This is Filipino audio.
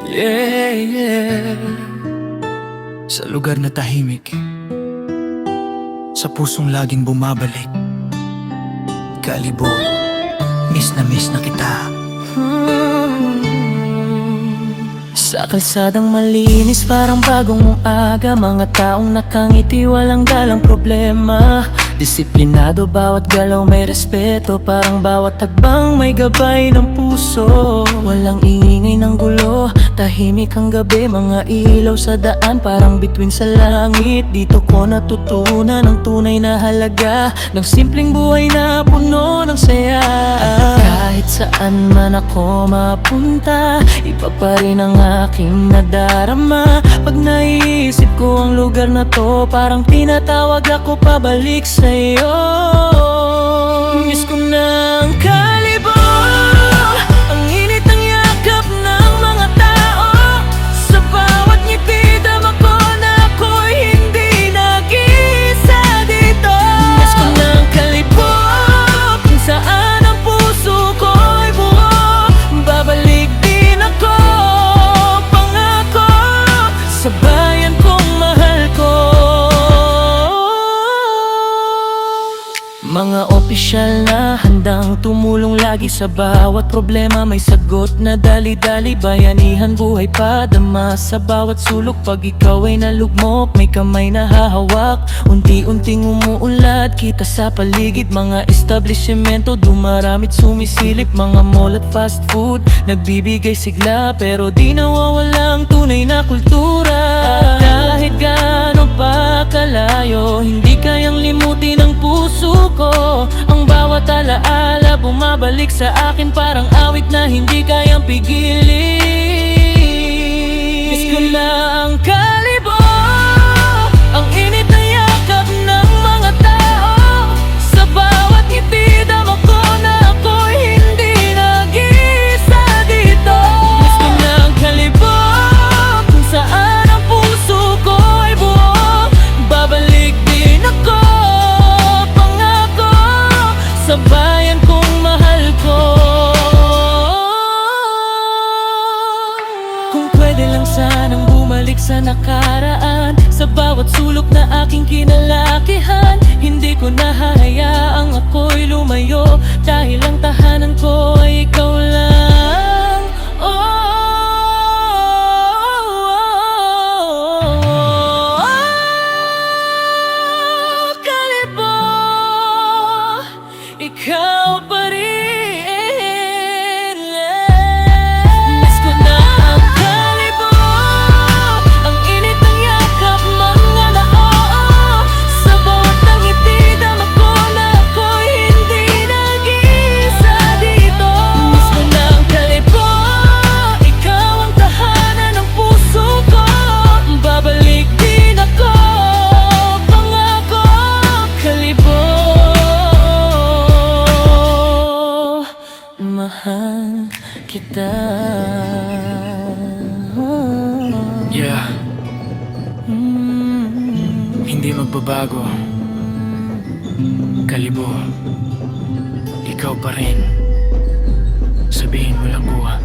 Yeah, yeah. Sa lugar na tahimik, sa pusong laging bumabalik, Kalibo, miss na kita. Sa kalsadang malinis, parang bagong aga, mga taong nakangiti, walang dalang problema. Disiplinado, bawat galaw may respeto, parang bawat tagbang may gabay ng puso. Walang ingay ng gulo, tahimik ang gabi, mga ilaw sa daan, parang bituin sa langit. Dito ko natutunan ang tunay na halaga ng simpleng buhay na puno ng saya. Kahit saan man ako mapunta, iba pa rin ang aking nadarama. Pag naiisip ko ang lugar na to, parang tinatawag ako pabalik sa'yo. Miss ko na ang Kalibo, ang init ng yakap ng mga tao. Sa bawat ngiti dama ko na ako'y hindi nag-iisa dito. Miss ko na ang Kalibo, kung saan ang puso ko'y buo. Babalik din ako, pangako, sa bayan kong mahal ko. Mga opisyal na handang tumulong lagi sa bawat problema, may sagot na dali-dali. Bayanihan, buhay padama sa bawat sulok. Pag ikaw ay nalugmok, may kamay na hahawak. Unti-unting umuulat, kita sa paligid. Mga establishmento dumaramit, sumisilip. Mga mall at fast food nagbibigay sigla, pero di nawawala ang tunay na kultura. At kahit gaano pa kalayo, hindi kayang limutin ang puso ko. Ang bawat alaala bumabalik sa akin, parang awit na hindi kayang pigilin. Miss ko na ang Kalibo, ang init na yakap ng mga tao. Sa bawat ngiti dama ko na ako'y hindi nag-iisa dito. Miss ko na ang Kalibo, kung saan ang puso ko'y buo. Babalik din ako, sa bayan kong mahal ko. Kung pwede lang sanang bumalik sa nakaraan, sa bawat sulok na aking kinalakihan. Hindi ko nahahayaang ako'y lumayo, dahil ang tahanan ko ay ikaw lang. Kalibo, ikaw pa rin. Miss ko na ang Kalibo, ang init ng yakap mga nao. Sa bawat ngiti dama ko na ako'y hindi nag-iisa dito. Miss ko na ang Kalibo, ikaw ang tahanan ng puso ko. Babalik din ako, pangako, Kalibo. Mahal kita. Yeah. Hindi magbabago, Kalibo, ikaw pa rin. Sabihin mo lang, kuha.